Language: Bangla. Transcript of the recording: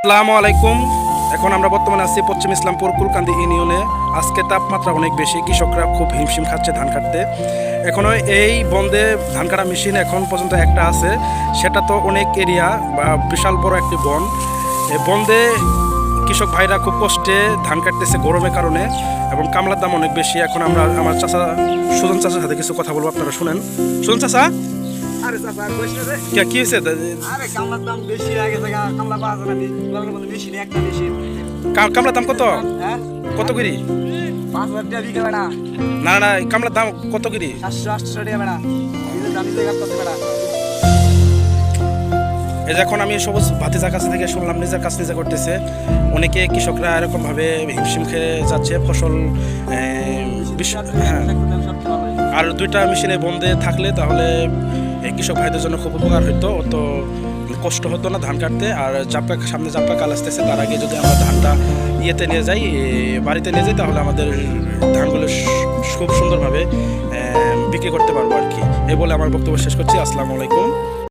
আসসালামু আলাইকুম। এখন আমরা বর্তমানে আছি পশ্চিম ইসলামপুর কুলকান্দি ইউনিয়নে। আজকে তাপমাত্রা অনেক বেশি, কৃষকরা খুব হিমশিম খাচ্ছে ধান কাটতে। এখনও এই বন্ধে ধান কাটা মেশিন এখন পর্যন্ত একটা আছে, সেটা তো অনেক এরিয়া বা বিশাল বড় একটি বন। এই বন্ধে কৃষক ভাইরা খুব কষ্টে ধান কাটতেছে গরমের কারণে, এবং কামলার দাম অনেক বেশি। এখন আমরা আমার চাচা সুজন চাচার সাথে কিছু কথা বলবো, আপনারা শুনেন। সুজন চাচা, আরে চাচা কইছ রে, কি হয়েছে? আরে কামলার দাম বেশি লাগে জায়গা, কামলা পাওয়া যায় না, লালের মধ্যে বেশি একটা বেশি। কামলার দাম কত? হ্যাঁ কত করি? 5,000 টাকা বিঘা বেড়া, না না, কামলার দাম কত করি? 700-800 টাকা বেড়া, নিজে জানি যে কাটতে বেড়া। এই যে এখন আমি সবুজ ভাতিজার কাছ থেকে শুনলাম নিজের কাজ নিজে করতেছে। অনেকে কৃষকরা এরকমভাবে হিমশিম খেয়ে যাচ্ছে ফসল। হ্যাঁ, আর দুইটা মেশিনে বন্ধে থাকলে তাহলে এই কৃষক ভাইদের জন্য খুব উপকার হতো, অত কষ্ট হতো না ধান কাটতে। আর সামনে জাপটা কাল আসতেছে, তার আগে যদি আমরা ধানটা ইয়েতে নিয়ে যাই, বাড়িতে নিয়ে যাই, তাহলে আমাদের ধানগুলো খুব সুন্দরভাবে বিক্রি করতে পারবো আর কি। এই বলে আমার বক্তব্য শেষ করছি। আসসালামু আলাইকুম।